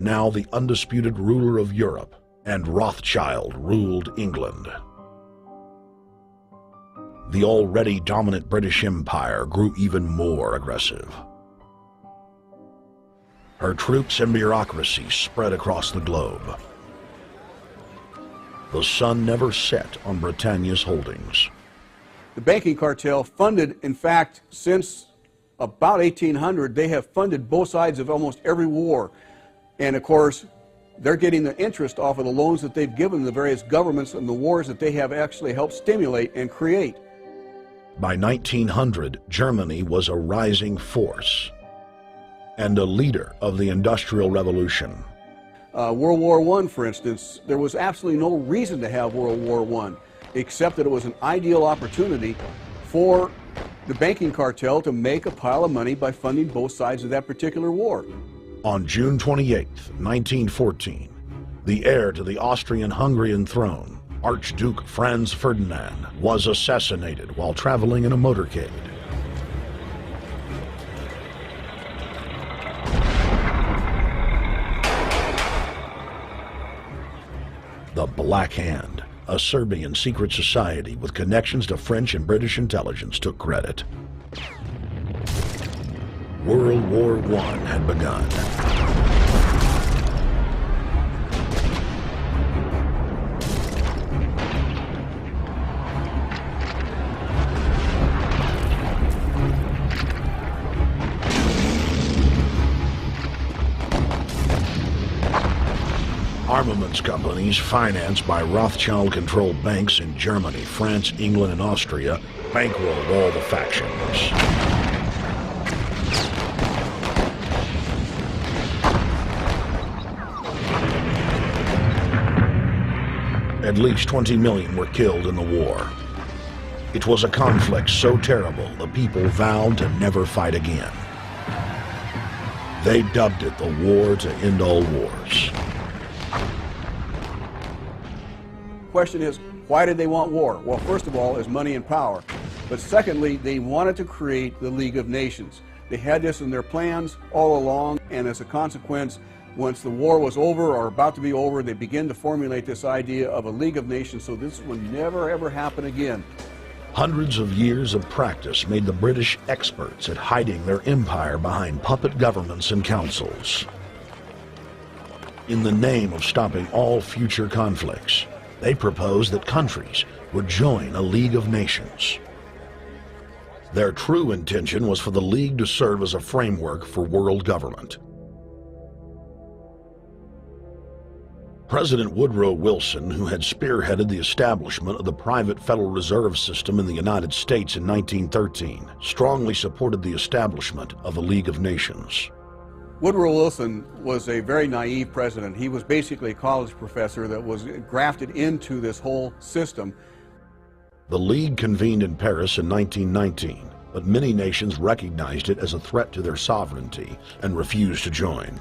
now the undisputed ruler of Europe, and Rothschild ruled England. The already dominant British Empire grew even more aggressive. Her troops and bureaucracy spread across the globe. The sun never set on Britannia's holdings. The banking cartel funded, in fact, since about 1800, they have funded both sides of almost every war. And of course, they're getting the interest off of the loans that they've given the various governments and the wars that they have actually helped stimulate and create. By 1900, Germany was a rising force and a leader of the Industrial Revolution. World War I, for instance, there was absolutely no reason to have World War I, except that it was an ideal opportunity for the banking cartel to make a pile of money by funding both sides of that particular war. On June 28, 1914, the heir to the Austrian-Hungarian throne, Archduke Franz Ferdinand, was assassinated while traveling in a motorcade. The Black Hand, a Serbian secret society with connections to French and British intelligence, took credit. World War I had begun. Armaments companies financed by Rothschild-controlled banks in Germany, France, England, and Austria bankrolled all the factions. At least 20 million were killed in the war. It was a conflict so terrible the people vowed to never fight again. They dubbed it the war to end all wars. Question is, why did they want war? Well, first of all, is money and power. But secondly, they wanted to create the League of Nations. They had this in their plans all along, and as a consequence, once the war was over or about to be over, they began to formulate this idea of a League of Nations so this would never ever happen again. Hundreds of years of practice made the British experts at hiding their empire behind puppet governments and councils. In the name of stopping all future conflicts, they proposed that countries would join a League of Nations. Their true intention was for the League to serve as a framework for world government. President Woodrow Wilson, who had spearheaded the establishment of the private Federal Reserve System in the United States in 1913, strongly supported the establishment of the League of Nations. Woodrow Wilson was a very naive president. He was basically a college professor that was grafted into this whole system. The League convened in Paris in 1919, but many nations recognized it as a threat to their sovereignty and refused to join.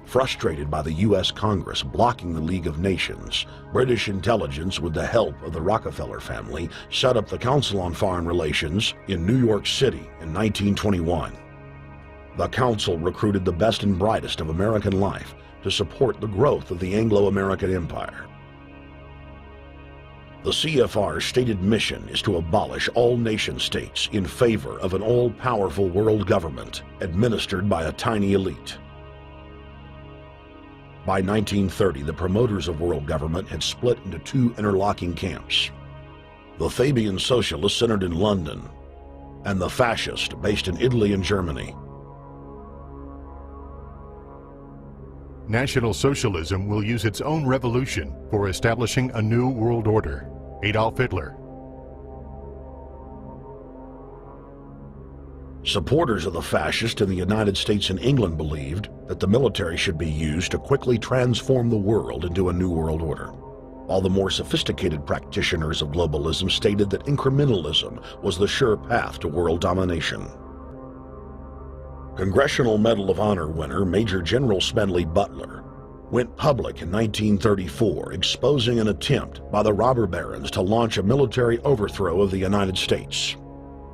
Frustrated by the U.S. Congress blocking the League of Nations, British intelligence, with the help of the Rockefeller family, set up the Council on Foreign Relations in New York City in 1921. The council recruited the best and brightest of American life to support the growth of the Anglo-American Empire. The CFR's stated mission is to abolish all nation-states in favor of an all-powerful world government administered by a tiny elite. By 1930, the promoters of world government had split into two interlocking camps: the Fabian socialists centered in London, and the fascists based in Italy and Germany. National Socialism will use its own revolution for establishing a new world order. Adolf Hitler. Supporters of the fascists in the United States and England believed that the military should be used to quickly transform the world into a new world order, while the more sophisticated practitioners of globalism stated that incrementalism was the sure path to world domination. Congressional Medal of Honor winner Major General Smedley Butler went public in 1934, exposing an attempt by the robber barons to launch a military overthrow of the United States.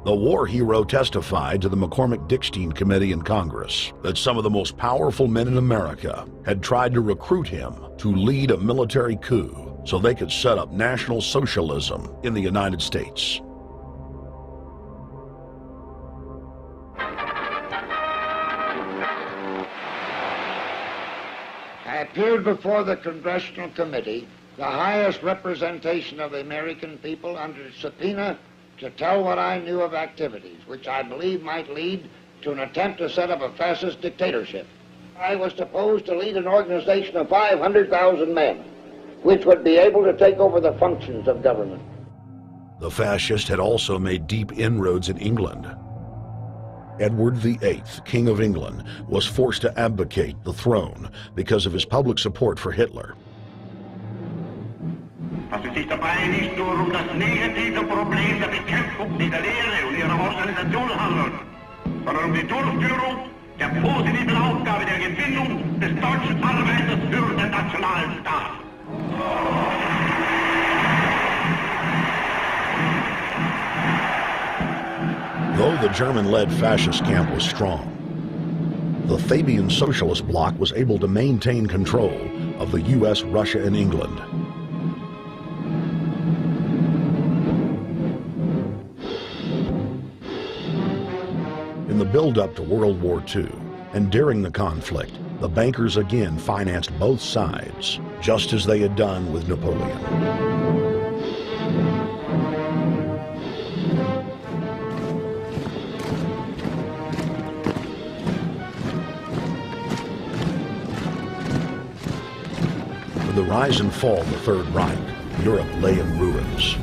The war hero testified to the McCormick-Dickstein Committee in Congress that some of the most powerful men in America had tried to recruit him to lead a military coup so they could set up National Socialism in the United States. I appeared before the Congressional Committee, the highest representation of the American people, under subpoena to tell what I knew of activities which I believe might lead to an attempt to set up a fascist dictatorship. I was supposed to lead an organization of 500,000 men, which would be able to take over the functions of government. The fascist had also made deep inroads in England. Edward VIII, King of England, was forced to abdicate the throne because of his public support for Hitler. Das es sich dabei nicht nur das negative Problem der Bekämpfung dieser Lehre und ihrer Organisation handelt, sondern die Durchführung der positiven Aufgabe der Gewinnung des deutschen Arbeiters für den Nationalstaat. Though the German-led fascist camp was strong, the Fabian Socialist bloc was able to maintain control of the U.S., Russia, and England. In the build-up to World War II, and during the conflict, the bankers again financed both sides, just as they had done with Napoleon. With the rise and fall of the Third Reich, Europe lay in ruins.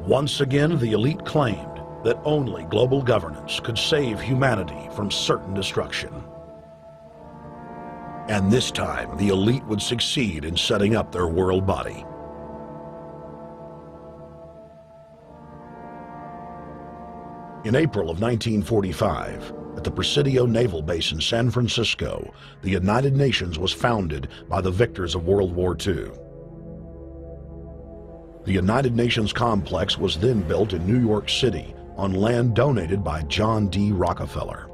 Once again, the elite claimed that only global governance could save humanity from certain destruction. And this time, the elite would succeed in setting up their world body. In April of 1945, at the Presidio Naval Base in San Francisco, the United Nations was founded by the victors of World War II. The United Nations complex was then built in New York City on land donated by John D. Rockefeller.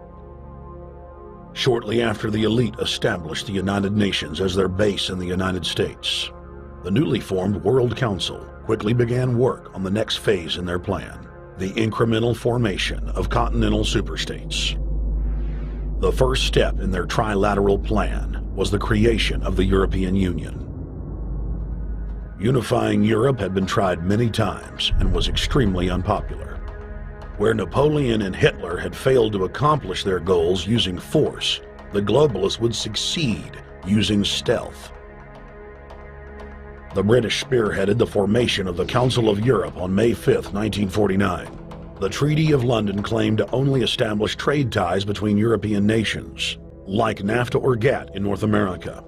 Shortly after the elite established the United Nations as their base in the United States, the newly formed World Council quickly began work on the next phase in their plan, the incremental formation of continental superstates. The first step in their trilateral plan was the creation of the European Union. Unifying Europe had been tried many times and was extremely unpopular. Where Napoleon and Hitler had failed to accomplish their goals using force, the globalists would succeed using stealth. The British spearheaded the formation of the Council of Europe on May 5, 1949. The Treaty of London claimed to only establish trade ties between European nations, like NAFTA or GATT in North America.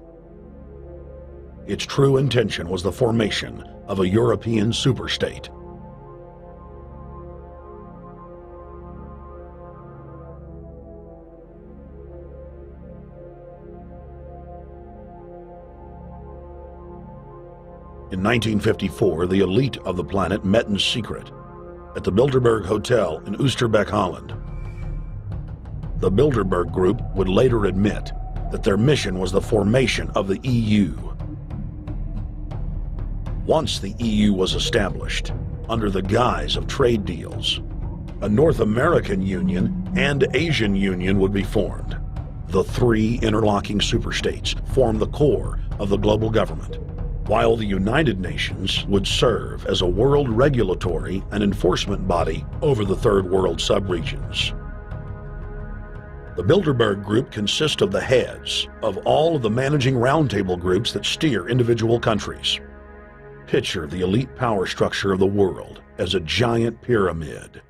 Its true intention was the formation of a European superstate. In 1954, the elite of the planet met in secret at the Bilderberg Hotel in Oosterbeek, Holland. The Bilderberg Group would later admit that their mission was the formation of the EU. Once the EU was established, under the guise of trade deals, a North American Union and Asian Union would be formed. The three interlocking superstates formed the core of the global government, while the United Nations would serve as a world regulatory and enforcement body over the Third World subregions. The Bilderberg Group consists of the heads of all of the managing roundtable groups that steer individual countries. Picture the elite power structure of the world as a giant pyramid,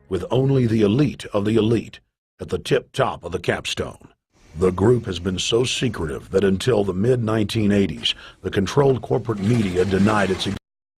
with only the elite of the elite at the tip-top of the capstone. The group has been so secretive that until the mid-1980s, the controlled corporate media denied its existence.